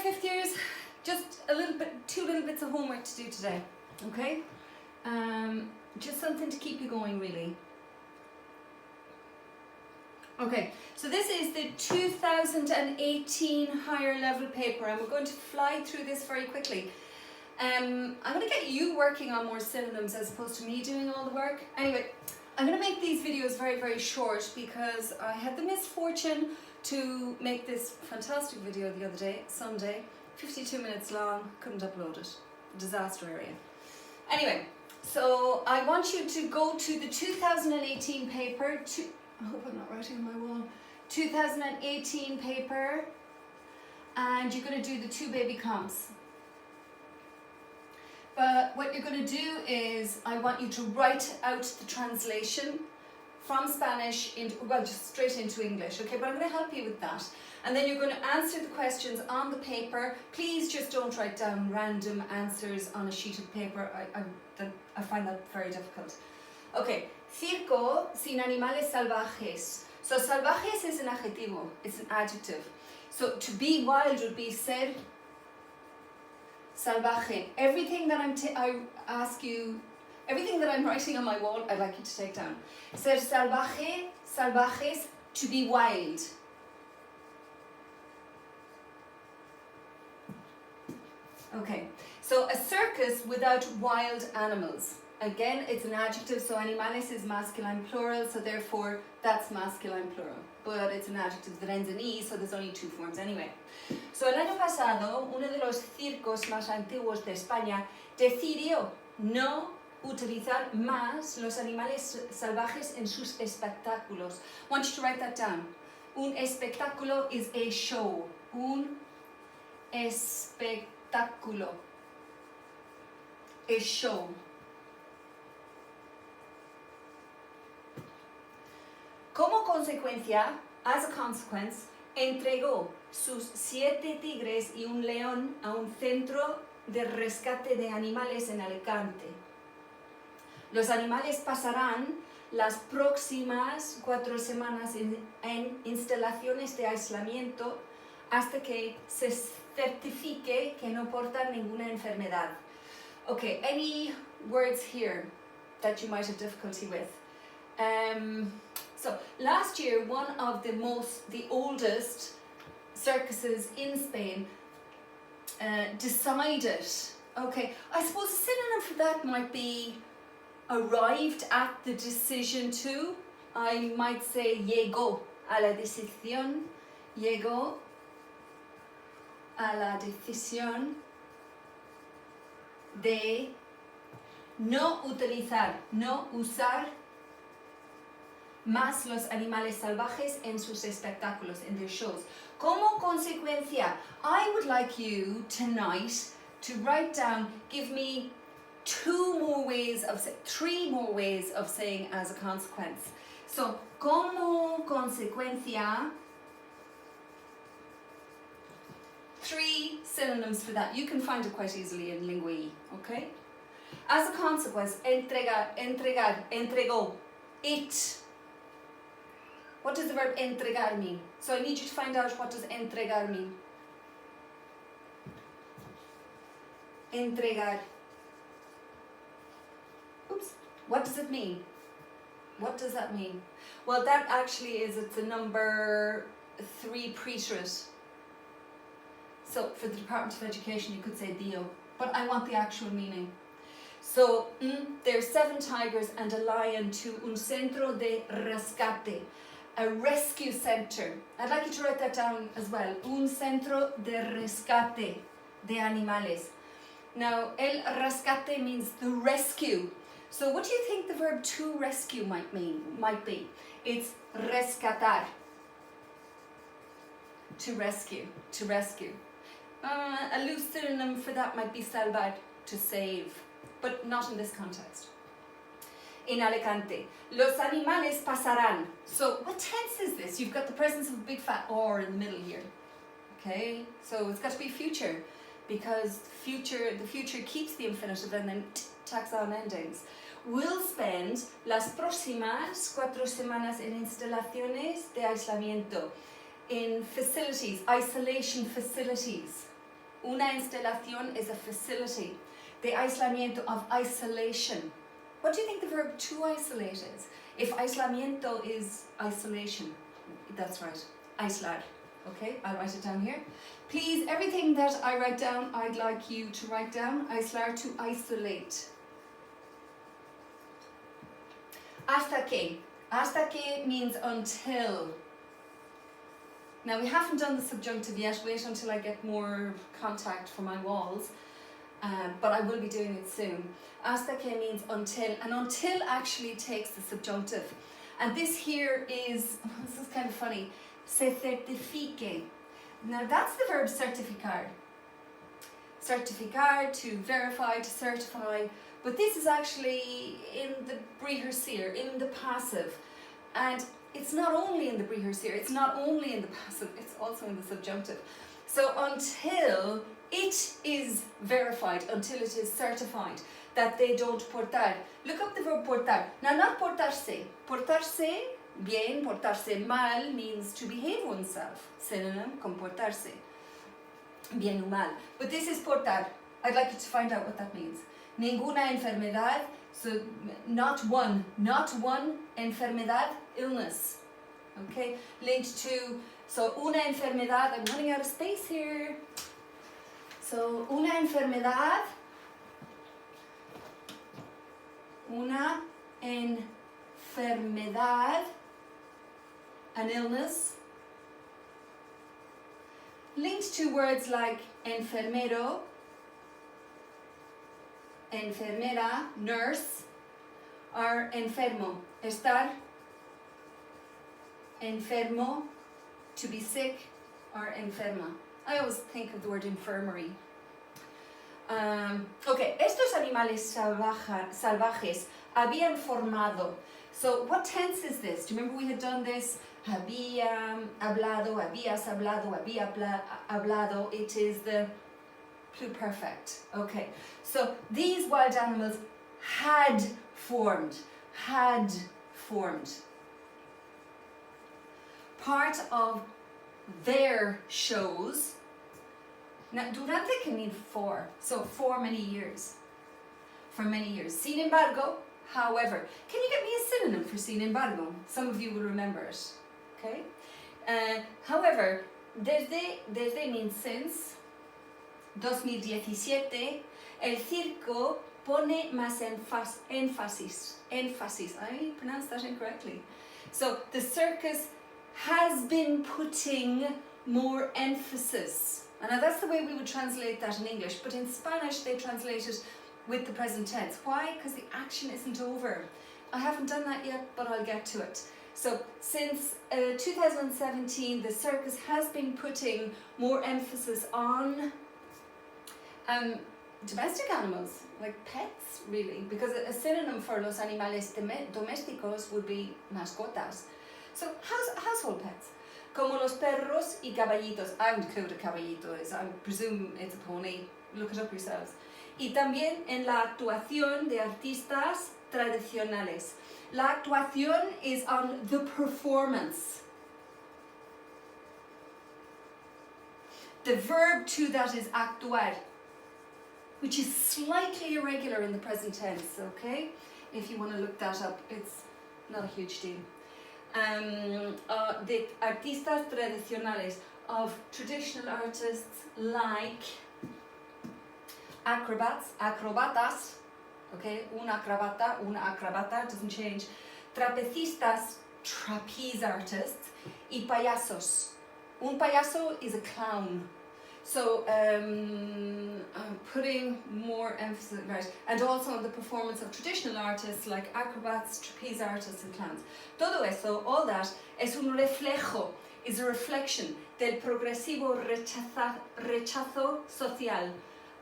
fifth years, just two little bits of homework to do today, okay? Just something to keep you going, really. Okay, so this is the 2018 higher level paper, and we're going to fly through this very quickly. I'm going to get you working on more synonyms as opposed to me doing all the work. Anyway, I'm going to make these videos very, very short because I had the misfortune to make this fantastic video the other day, Sunday, 52 minutes long, couldn't upload it. Disaster area. Anyway, so I want you to go to the 2018 paper, I hope I'm not writing on my wall, 2018 paper, and you're going to do the two baby comps. But what you're going to do is, I want you to write out the translation from Spanish into, well, just straight into English, okay? But I'm going to help you with that. And then you're going to answer the questions on the paper. Please just don't write down random answers on a sheet of paper. I find that very difficult. Okay, circo sin animales salvajes. So salvajes is an adjetivo, it's an adjective. So to be wild would be ser salvaje. Everything that everything that I'm writing on my wall, I'd like you to take down. Ser salvaje, salvajes, to be wild. Okay, so a circus without wild animals. Again, it's an adjective, so animales is masculine plural, so therefore that's masculine plural. But it's an adjective that ends in E, so there's only two forms anyway. So el año pasado, uno de los circos más antiguos de España decidió no utilizar más los animales salvajes en sus espectáculos. I want you to write that down. Un espectáculo is a show. Un espectáculo. A show. Como consecuencia, as a consequence, entregó sus 7 tigres y un león a un centro de rescate de animales en Alicante. Los animales pasarán las próximas 4 semanas en instalaciones de aislamiento hasta que se certifique que no portan ninguna enfermedad. Okay, any words here that you might have difficulty with? So last year, one of the oldest circuses in Spain decided, okay, I suppose a synonym for that might be arrived at the decision to. I might say llegó a la decisión, llegó a la decisión de no utilizar, no usar más los animales salvajes en sus espectáculos, in their shows. Como consecuencia, I would like you tonight to write down, give me 3 more ways of saying as a consequence. So, como consecuencia, 3 synonyms for that. You can find it quite easily in Lingua E, okay? As a consequence, entregar, entregó, it. What does the verb entregar mean? So I need you to find out, what does entregar mean? Entregar. Oops. What does it mean? What does that mean? Well, that actually is, it's a number 3 preterite. So for the Department of Education, you could say dio, but I want the actual meaning. So, there's 7 tigers and a lion to un centro de rescate, a rescue center. I'd like you to write that down as well. Un centro de rescate de animales. Now, el rescate means the rescue. So what do you think the verb to rescue might be? It's rescatar. To rescue, to rescue. A loose synonym for that might be salvar, to save, but not in this context. In Alicante, los animales pasarán. So what tense is this? You've got the presence of a big fat or in the middle here. Okay, so it's got to be future, because the future keeps the infinitive and then tacks on endings. Will spend las próximas 4 semanas en instalaciones de aislamiento, in facilities, isolation facilities. Una instalación is a facility. De aislamiento, of isolation. What do you think the verb to isolate is? If aislamiento is isolation, that's right, aislar. Okay, I'll write it down here. Please, everything that I write down, I'd like you to write down. Aislar, to isolate. Hasta que. Hasta que means until. Now we haven't done the subjunctive yet. Wait until I get more contact for my walls. But I will be doing it soon. Hasta que means until, and until actually takes the subjunctive. And this here is, this is kind of funny, se certifique. Now that's the verb certificar. Certificar, to verify, to certify, but this is actually in the precursor, in the passive. And it's not only in the precursor, it's not only in the passive, it's also in the subjunctive. So until it is verified, until it is certified that they don't portar. Look up the verb portar. Now, not portarse. Portarse bien, portarse mal means to behave oneself. Synonym, comportarse. Bien o mal. But this is portar. I'd like you to find out what that means. Ninguna enfermedad. So, not one enfermedad, illness. Okay, linked to, so una enfermedad, I'm running out of space here. So, una enfermedad, an illness, linked to words like enfermero, enfermera, nurse, or enfermo, estar enfermo, to be sick, or enferma. I always think of the word infirmary. Okay, estos animales salvajes habían formado. So what tense is this? Do you remember we had done this? Había hablado, habías hablado, había hablado. It is the pluperfect. Okay, so these wild animals had formed. Part of their shows. Now, durante can mean for, so for many years. For many years. Sin embargo, however. Can you get me a synonym for sin embargo? Some of you will remember it. Okay? However, desde means since 2017, el circo pone más énfasis. I pronounced that incorrectly. So, the circus has been putting more emphasis. And now that's the way we would translate that in English, but in Spanish they translate it with the present tense. Why? Because the action isn't over. I haven't done that yet, but I'll get to it. So since 2017, the circus has been putting more emphasis on domestic animals, like pets, really, because a synonym for los animales domésticos would be mascotas. So household pets. Como los perros y caballitos. I haven't a clue what a caballito is. I presume it's a pony. Look it up yourselves. Y también en la actuación de artistas tradicionales. La actuación is on the performance. The verb to that is actuar, which is slightly irregular in the present tense, okay? If you want to look that up, it's not a huge deal. The artistas tradicionales, of traditional artists like acrobatas, okay, un acrobata doesn't change, trapecistas, trapeze artists, y payasos. Un payaso is a clown. So I'm putting more emphasis, right, and also on the performance of traditional artists like acrobats, trapeze artists and clowns. Todo eso, all that, es un reflejo, is a reflection del progresivo rechazo social.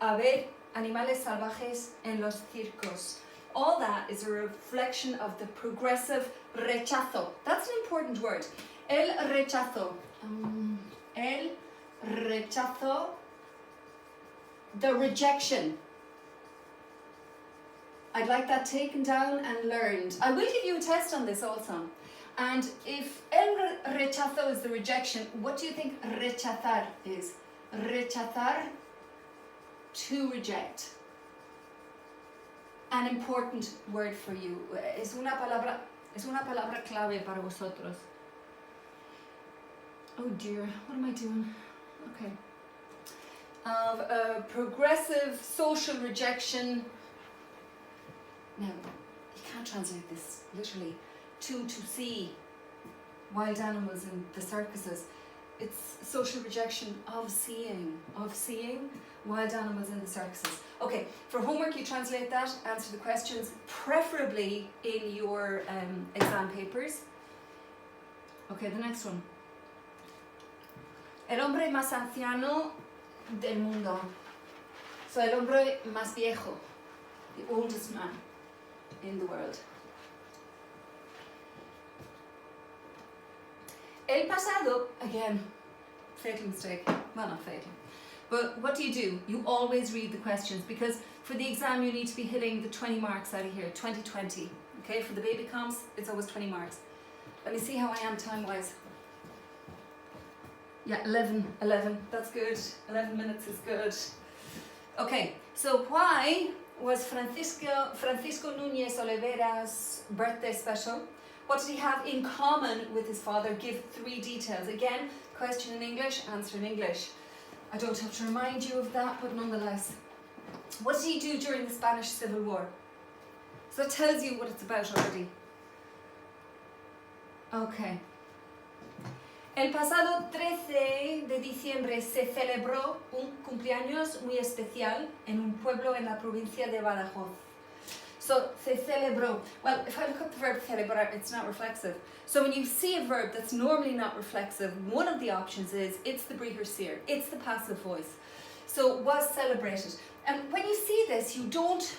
A ver animales salvajes en los circos. All that is a reflection of the progressive rechazo. That's an important word. El rechazo. El rechazo, the rejection. I'd like that taken down and learned. I will give you a test on this also. And if el rechazo is the rejection, what do you think rechazar is? Rechazar to reject. An important word for you. Es una palabra clave para vosotros. Oh dear, what am I doing? Okay. Of progressive social rejection. Now, you can't translate this literally. To see wild animals in the circuses. It's social rejection of seeing wild animals in the circuses. Okay, for homework you translate that, answer the questions, preferably in your exam papers. Okay, the next one. El hombre más anciano del mundo. So el hombre más viejo, the oldest man in the world. El pasado, again, fatal mistake, well not fatal, but what do? You always read the questions, because for the exam you need to be hitting the 20 marks out of here, 20, okay? For the baby comps, it's always 20 marks. Let me see how I am time-wise. Yeah, 11, that's good, 11 minutes is good. Okay, so why was Francisco Núñez Olivera's birthday special? What did he have in common with his father? Give 3 details. Again, question in English, answer in English. I don't have to remind you of that, but nonetheless. What did he do during the Spanish Civil War? So that tells you what it's about already. Okay. El pasado 13 de diciembre se celebró un cumpleaños muy especial en un pueblo en la provincia de Badajoz. So, se celebró. Well, if I look up the verb celebrar, it's not reflexive. So when you see a verb that's normally not reflexive, one of the options is it's the Brihar Seer, it's the passive voice. So, was celebrated. And when you see this, you don't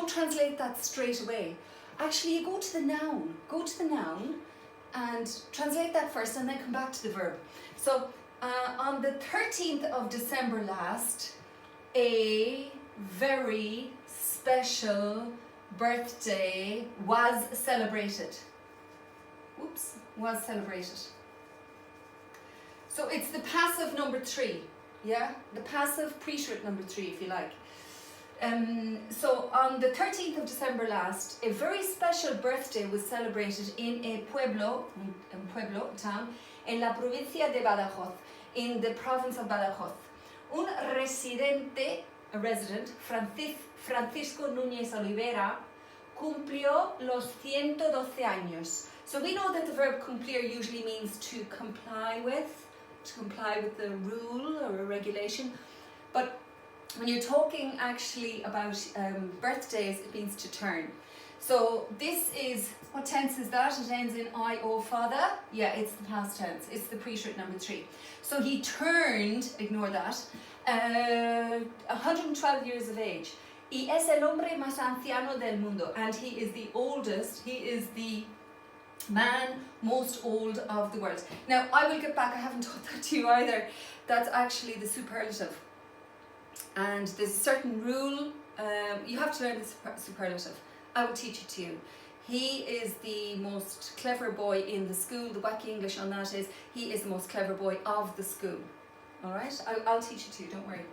translate that straight away. Actually, you go to the noun. Go to the noun and translate that first and then come back to the verb. So, on the 13th of December last, a very special birthday was celebrated. Oops, was celebrated. So it's the passive number 3, yeah? The passive preterite number 3, if you like. So on the 13th of December last, a very special birthday was celebrated in a pueblo, town, en la provincia de Badajoz, in the province of Badajoz. Un residente, a resident, Francisco Núñez Olivera, cumplió los 112 años. So we know that the verb cumplir usually means to comply with the rule or a regulation. But when you're talking actually about birthdays, it means to turn. So this is, what tense is that? It ends in I, O, father. Yeah, it's the past tense. It's the preterite number 3. So he turned, ignore that, 112 years of age. Y es el hombre más anciano del mundo. And he is the oldest, he is the man most old of the world. Now, I will get back, I haven't taught that to you either. That's actually the superlative. And there's a certain rule, you have to learn the superlative. I will teach it to you. He is the most clever boy in the school. The wacky English on that is, he is the most clever boy of the school. Alright, I'll teach it to you, don't worry.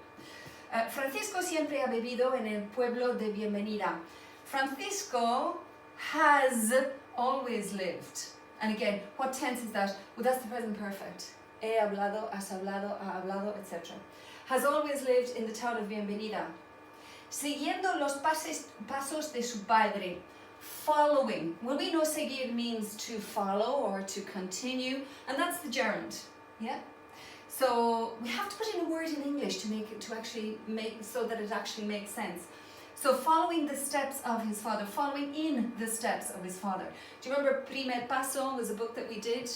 Francisco siempre ha vivido en el pueblo de Bienvenida. Francisco has always lived. And again, what tense is that? Well, that's the present perfect. He hablado, has hablado, ha hablado, etc. Has always lived in the town of Bienvenida. Siguiendo los pasos de su padre. Following. Well, we know seguir means to follow or to continue, and that's the gerund. Yeah? So we have to put in a word in English to actually make so that it actually makes sense. So following the steps of his father, following in the steps of his father. Do you remember Primer Paso was a book that we did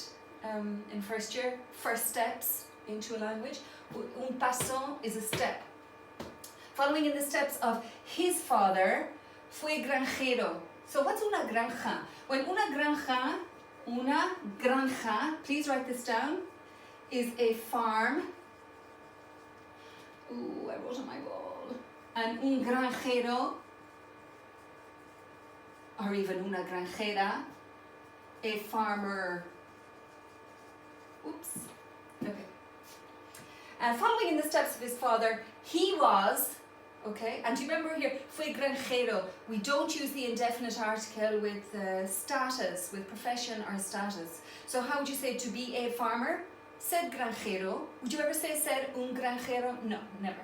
in first year? First steps into a language. Un paso is a step. Following in the steps of his father, fue granjero. So what's una granja? When una granja, please write this down, is a farm. Ooh, I wrote on my wall. And un granjero, or even una granjera, a farmer. Oops. Okay. Following in the steps of his father, he was, okay, and do you remember here, fue granjero. We don't use the indefinite article with status, with profession or status. So how would you say to be a farmer? Ser granjero. Would you ever say ser un granjero? No, never.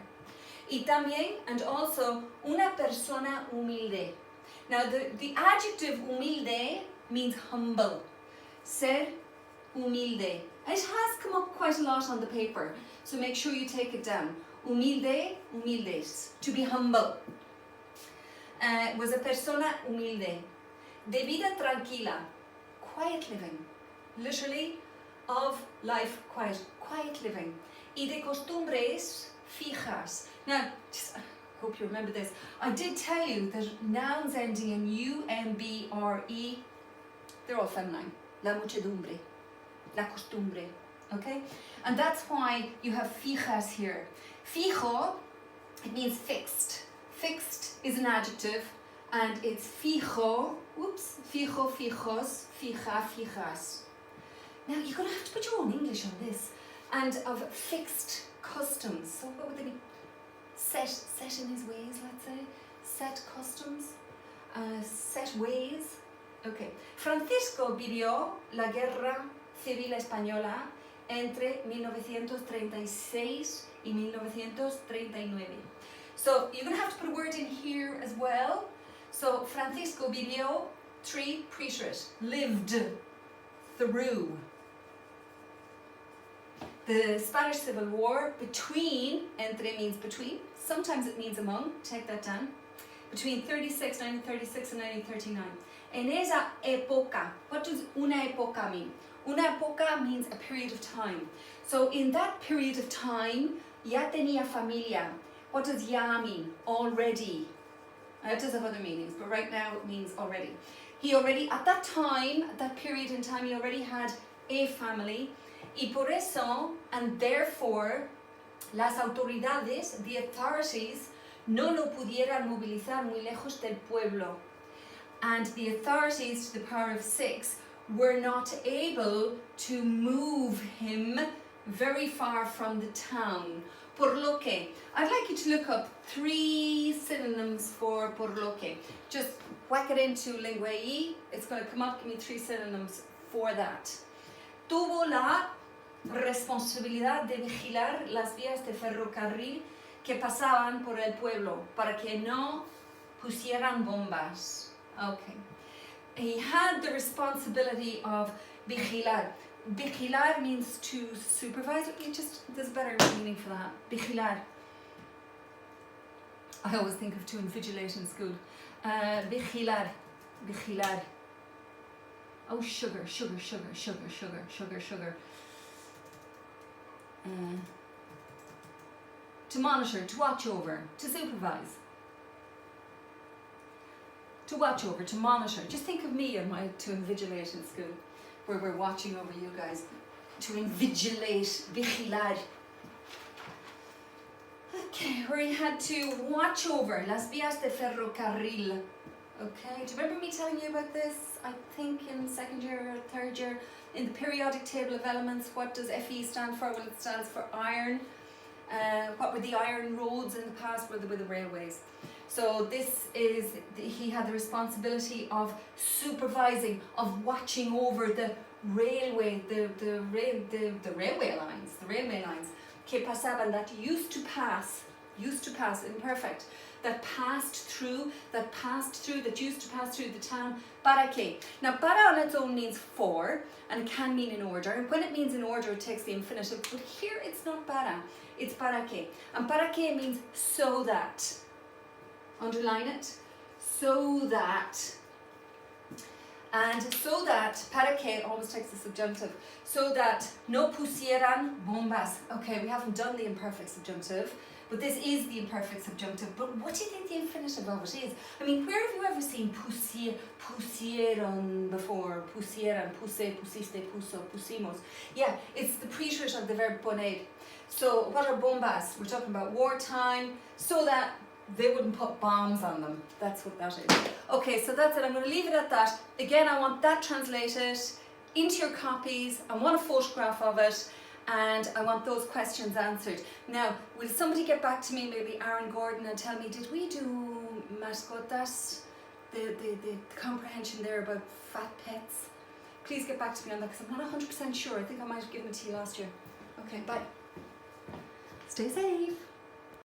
Y también, and also, una persona humilde. Now the adjective humilde means humble. Ser humilde. It has come up quite a lot on the paper, so make sure you take it down. Humilde, humildes, to be humble. Was a persona humilde. De vida tranquila, quiet living. Literally, of life, quiet living. Y de costumbres fijas. Now, just, I hope you remember this. I did tell you that nouns ending in U-M-B or E, they're all feminine. La muchedumbre, la costumbre, okay? And that's why you have fijas here. Fijo, it means fixed. Fixed is an adjective, and it's fijo, fijo, fijos, fija, fijas. Now you're going to have to put your own English on this. And of fixed customs. So what would they be? Set in his ways, let's say. Set customs. Set ways. Okay. Francisco vivió la Guerra Civil Española entre 1936 y 1939. So you're going to have to put a word in here as well. So Francisco vivió, 3, preterite, lived through the Spanish Civil War. Between, entre means between, sometimes it means among, take that down, between 1936 and 1939. En esa época, what does una época mean? Una época means a period of time. So in that period of time, ya tenía familia. What does ya mean? Already. It does have other meanings, but right now it means already. He already, at that time, at that period in time, he already had a family. Y por eso, and therefore, las autoridades, the authorities, no lo pudieran movilizar muy lejos del pueblo. And the authorities, to the power of 6, were not able to move him very far from the town. Por lo que, I'd like you to look up 3 synonyms for por lo que. Just whack it into Linguae, it's going to come up, give me 3 synonyms for that. Tuvo la responsabilidad de vigilar las vías de ferrocarril que pasaban por el pueblo para que no pusieran bombas. Okay. He had the responsibility of vigilar. Vigilar means to supervise. There's a better meaning for that. Vigilar. I always think of to invigilate in school. Vigilar. Vigilar. Oh, sugar. To monitor, to watch over, to supervise. To watch over, to monitor. Just think of me and my to invigilate in school, where we're watching over you guys. To invigilate, vigilar. Okay, where he had to watch over las vías de ferrocarril. Okay, do you remember me telling you about this? I think in 2nd year or 3rd year, in the periodic table of elements, what does Fe stand for? Well, it stands for iron. What were the iron roads in the past? Were the railways. So this is, he had the responsibility of supervising, of watching over the railway, the railway lines, que pasaban, that used to pass, imperfect, that used to pass through the town. Para que. Now, para on its own means for, and it can mean in order. And when it means in order, it takes the infinitive. But here, it's not para, it's para que. And para que means so that. Underline it. So that. And so that, para que always takes the subjunctive. So that no pusieran bombas. Okay, we haven't done the imperfect subjunctive, but this is the imperfect subjunctive. But what do you think the infinitive of it is? I mean, where have you ever seen pusieron before? Pusieran, puse, pusiste, puso, pusimos. Yeah, it's the preterite of the verb poner. So what are bombas? We're talking about wartime, so that they wouldn't put bombs on them. That's what that is. Okay, so that's it. I'm going to leave it at that. Again, I want that translated into your copies. I want a photograph of it. and I want those questions answered. Now, will somebody get back to me, maybe Aaron Gordon, and tell me, did we do, Mascot, that's the comprehension there about fat pets? Please get back to me on that, because I'm not 100% sure. I think I might have given it to you last year. Okay, bye. Stay safe.